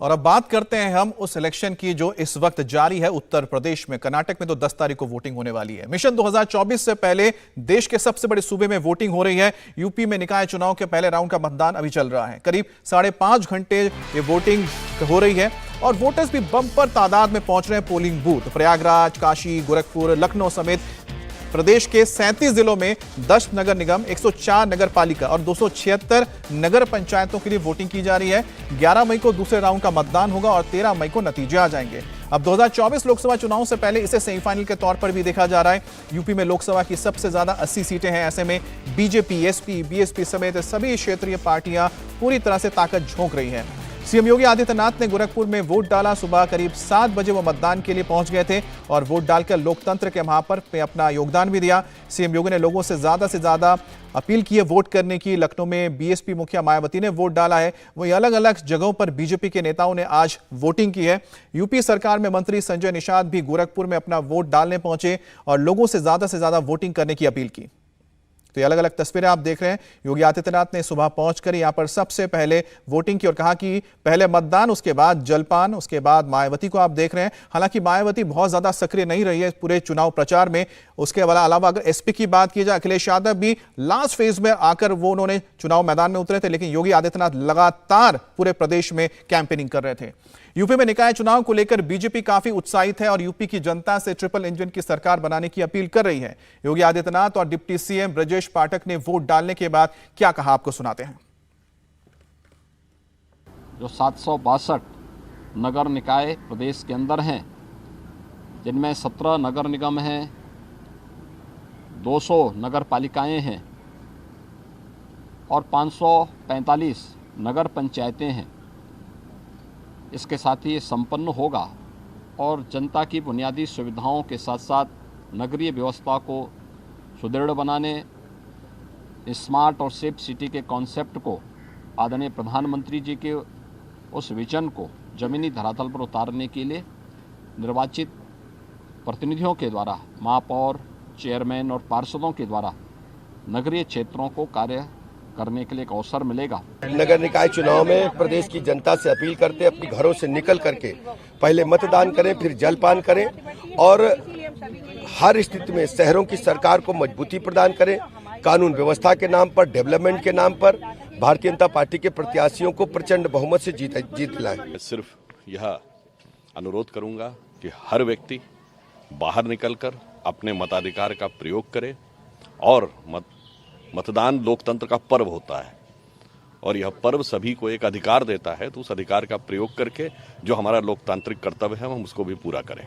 और अब बात करते हैं हम उस इलेक्शन की जो इस वक्त जारी है उत्तर प्रदेश में। कर्नाटक में तो 10 तारीख को वोटिंग होने वाली है। मिशन 2024 से पहले देश के सबसे बड़े सूबे में वोटिंग हो रही है। यूपी में निकाय चुनाव के पहले राउंड का मतदान अभी चल रहा है। करीब 5.5 घंटे ये वोटिंग हो रही है और वोटर्स भी बम्पर तादाद में पहुंच रहे हैं पोलिंग बूथ। प्रयागराज, काशी, गोरखपुर, लखनऊ समेत प्रदेश के 37 जिलों में 10 नगर निगम, 104 नगर पालिका और 276 नगर पंचायतों के लिए वोटिंग की जा रही है। 11 मई को दूसरे राउंड का मतदान होगा और 13 मई को नतीजे आ जाएंगे। अब 2024 लोकसभा चुनाव से पहले इसे सेमीफाइनल के तौर पर भी देखा जा रहा है। यूपी में लोकसभा की सबसे ज्यादा 80 सीटें हैं। ऐसे में बीजेपी, एसपी, बीएसपी समेत सभी क्षेत्रीय पार्टियां पूरी तरह से ताकत झोंक रही हैं। सीएम योगी आदित्यनाथ ने गोरखपुर में वोट डाला। सुबह करीब 7 बजे वो मतदान के लिए पहुंच गए थे और वोट डालकर लोकतंत्र के महापर्व पे अपना योगदान भी दिया। सीएम योगी ने लोगों से ज्यादा अपील की है वोट करने की। लखनऊ में बीएसपी मुखिया मायावती ने वोट डाला है। वहीं अलग अलग जगहों पर बीजेपी के नेताओं ने आज वोटिंग की है। यूपी सरकार में मंत्री संजय निषाद भी गोरखपुर में अपना वोट डालने पहुंचे और लोगों से ज्यादा वोटिंग करने की अपील की। तो ये अलग अलग तस्वीरें आप देख रहे हैं। योगी आदित्यनाथ ने सुबह पहुंचकर यहां पर सबसे पहले वोटिंग की और कहा कि पहले मतदान, उसके बाद जलपान, उसके बाद मायावती को आप देख रहे हैं। हालांकि मायावती बहुत ज्यादा सक्रिय नहीं रही है पूरे चुनाव प्रचार में। उसके अलावा अगर एसपी की बात की जाए, अखिलेश यादव भी लास्ट फेज में आकर उन्होंने चुनाव मैदान में उतरे थे, लेकिन योगी आदित्यनाथ लगातार पूरे प्रदेश में कैंपेनिंग कर रहे थे। यूपी में निकाय चुनाव को लेकर बीजेपी काफी उत्साहित है और यूपी की जनता से ट्रिपल इंजन की सरकार बनाने की अपील कर रही है। योगी आदित्यनाथ और डिप्टी सीएम ब्रजेश पाठक ने वोट डालने के बाद क्या कहा, आपको सुनाते हैं। जो 762 नगर निकाय प्रदेश के अंदर हैं, जिनमें 17 नगर निगम हैं, 200 नगर पालिकाएं हैं और 545 नगर पंचायतें हैं। इसके साथ ही ये संपन्न होगा और जनता की बुनियादी सुविधाओं के साथ साथ नगरीय व्यवस्था को सुदृढ़ बनाने, स्मार्ट और सेफ सिटी के कॉन्सेप्ट को, आदरणीय प्रधानमंत्री जी के उस विजन को जमीनी धरातल पर उतारने के लिए निर्वाचित प्रतिनिधियों के द्वारा, महापौर, चेयरमैन और पार्षदों के द्वारा नगरीय क्षेत्रों को कार्य करने के लिए एक अवसर मिलेगा। नगर निकाय चुनाव में प्रदेश की जनता से अपील करते हैं, अपने घरों से निकल करके पहले मतदान करें, फिर जलपान करें और हर स्थिति में शहरों की सरकार को मजबूती प्रदान करें। कानून व्यवस्था के नाम पर, डेवलपमेंट के नाम पर भारतीय जनता पार्टी के प्रत्याशियों को प्रचंड बहुमत से जीत दिलाएं। सिर्फ यह अनुरोध करूंगा कि हर व्यक्ति बाहर निकलकर अपने मताधिकार का प्रयोग करे और मतदान लोकतंत्र का पर्व होता है और यह पर्व सभी को एक अधिकार देता है, तो उस अधिकार का प्रयोग करके जो हमारा लोकतांत्रिक कर्तव्य है हम उसको भी पूरा करें।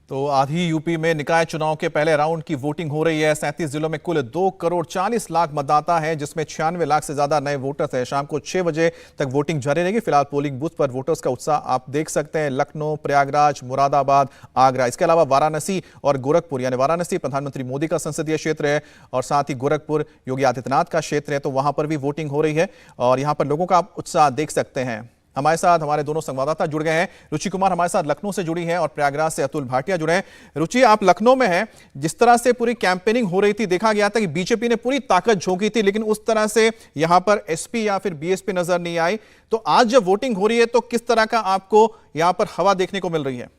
तो आधी यूपी में निकाय चुनाव के पहले राउंड की वोटिंग हो रही है। 37 जिलों में कुल 2 करोड़ 40 लाख मतदाता हैं, जिसमें 96 लाख से ज्यादा नए वोटर्स हैं। शाम को 6 बजे तक वोटिंग जारी रहेगी। फिलहाल पोलिंग बूथ पर वोटर्स का उत्साह आप देख सकते हैं। लखनऊ, प्रयागराज, मुरादाबाद, आगरा, इसके अलावा वाराणसी और गोरखपुर, यानी वाराणसी प्रधानमंत्री मोदी का संसदीय क्षेत्र है और साथ ही गोरखपुर योगी आदित्यनाथ का क्षेत्र है, तो वहां पर भी वोटिंग हो रही है और यहां पर लोगों का आप उत्साह देख सकते हैं। हमारे साथ हमारे दोनों संवाददाता जुड़ गए हैं। रुचि कुमार हमारे साथ लखनऊ से जुड़ी हैं और प्रयागराज से अतुल भाटिया जुड़े हैं। रुचि, आप लखनऊ में हैं। जिस तरह से पूरी कैंपेनिंग हो रही थी, देखा गया था कि बीजेपी ने पूरी ताकत झोंकी थी, लेकिन उस तरह से यहां पर एसपी या फिर बीएसपी नजर नहीं आई। तो आज जब वोटिंग हो रही है तो किस तरह का आपको यहां पर हवा देखने को मिल रही है?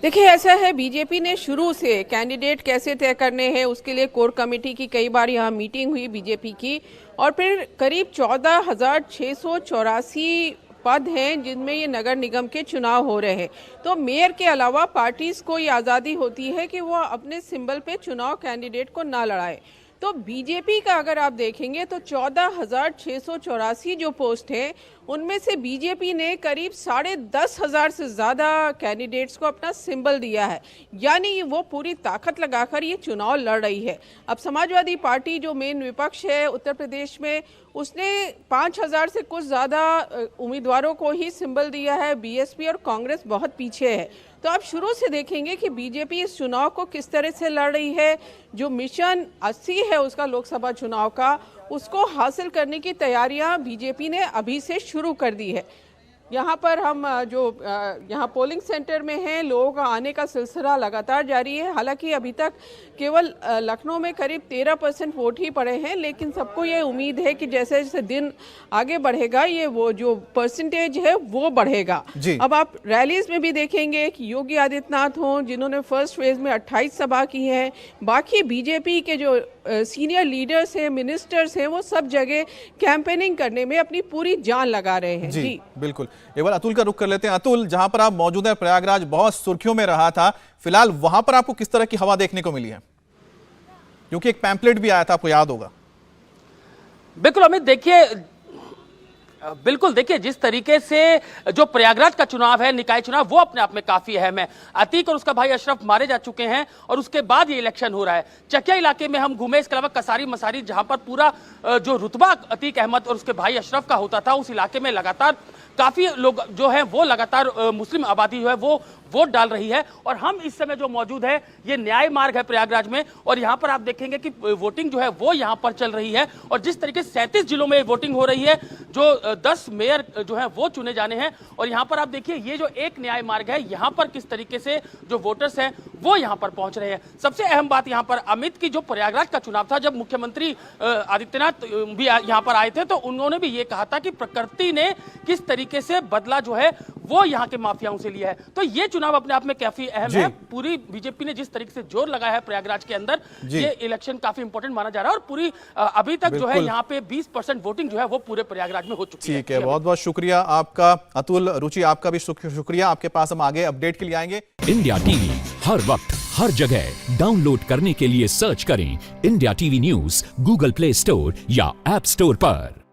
देखिए, ऐसा है, बीजेपी ने शुरू से कैंडिडेट कैसे तय करने हैं उसके लिए कोर कमेटी की कई बार यहाँ मीटिंग हुई बीजेपी की और फिर करीब 14,684 पद हैं जिनमें ये नगर निगम के चुनाव हो रहे हैं। तो मेयर के अलावा पार्टीज को ये आज़ादी होती है कि वो अपने सिंबल पे चुनाव कैंडिडेट को ना लड़ाए। तो बीजेपी का अगर आप देखेंगे तो 14,684 जो पोस्ट हैं उनमें से बीजेपी ने करीब 10,500 से ज़्यादा कैंडिडेट्स को अपना सिंबल दिया है, यानी वो पूरी ताकत लगाकर ये चुनाव लड़ रही है। अब समाजवादी पार्टी जो मेन विपक्ष है उत्तर प्रदेश में, उसने 5,000 से कुछ ज़्यादा उम्मीदवारों को ही सिंबल दिया है। बीएसपी और कांग्रेस बहुत पीछे है। तो आप शुरू से देखेंगे कि बीजेपी इस चुनाव को किस तरह से लड़ रही है। जो मिशन 80 है उसका लोकसभा चुनाव का, उसको हासिल करने की तैयारियां बीजेपी ने अभी से शुरू कर दी है। यहाँ पर हम जो यहाँ पोलिंग सेंटर में हैं, लोगों का आने का सिलसिला लगातार जारी है। हालांकि अभी तक केवल लखनऊ में करीब 13% वोट ही पड़े हैं, लेकिन सबको ये उम्मीद है कि जैसे जैसे दिन आगे बढ़ेगा ये वो जो परसेंटेज है वो बढ़ेगा। अब आप रैलीज में भी देखेंगे कि योगी आदित्यनाथ हों, जिन्होंने फर्स्ट फेज में 28 सभा की है, बाकी बीजेपी के जो सीनियर लीडर्स हैं, मिनिस्टर्स हैं, वो सब जगह कैंपेनिंग करने में अपनी पूरी जान लगा रहे हैं। जी बिल्कुल। एक बार अतुल का रुख कर लेते हैं। अतुल, जहां पर आप मौजूद हैं, प्रयागराज बहुत सुर्खियों में रहा था, फिलहाल वहां पर आपको किस तरह की हवा देखने को मिली है? क्योंकि एक पैम्पलेट भी आया था, आपको याद होगा। बिल्कुल अमित, देखिए जिस तरीके से जो प्रयागराज का चुनाव है, निकाय चुनाव, वो अपने आप में काफी अहम है। अतीक और उसका भाई अशरफ मारे जा चुके हैं और उसके बाद ये इलेक्शन हो रहा है। चकिया इलाके में हम घूमे, इसके अलावा कसारी मसारी, जहां पर पूरा जो रुतबा अतीक अहमद और उसके भाई अशरफ का होता था, उस इलाके में लगातार काफी लोग जो है वो लगातार मुस्लिम आबादी जो है वो वोट डाल रही है। और हम इस समय जो मौजूद है, ये न्याय मार्ग है प्रयागराज में, और यहाँ पर आप देखेंगे कि वोटिंग जो है वो यहाँ पर चल रही है। और जिस तरीके से 37 जिलों में वोटिंग हो रही है, जो 10 मेयर जो है वो चुने जाने हैं। और यहाँ पर आप देखिए ये जो एक न्याय मार्ग है, यहाँ पर किस तरीके से जो वोटर्स हैं वो यहाँ पर पहुंच रहे हैं। सबसे अहम बात यहाँ पर अमित की, जो प्रयागराज का चुनाव था, जब मुख्यमंत्री आदित्यनाथ भी यहाँ पर आए थे, तो उन्होंने भी ये कहा था कि प्रकृति ने किस तरीके से बदला जो है वो यहाँ के माफियाओं से लिया है। तो ये चुनाव अपने आप में काफी अहम है। पूरी बीजेपी ने जिस तरीके से जोर लगाया है प्रयागराज के अंदर, ये इलेक्शन काफी इंपॉर्टेंट माना जा रहा है। और पूरी अभी तक जो है यहाँ पे 20% वोटिंग जो है वो पूरे प्रयागराज में हो चुकी है। ठीक है, बहुत बहुत शुक्रिया आपका अतुल। रुचि, आपका भी शुक्रिया। आपके पास हम आगे अपडेट के लिए आएंगे। इंडिया टीवी हर वक्त हर जगह डाउनलोड करने के लिए सर्च करें India TV news Google play store या ऐप स्टोर पर।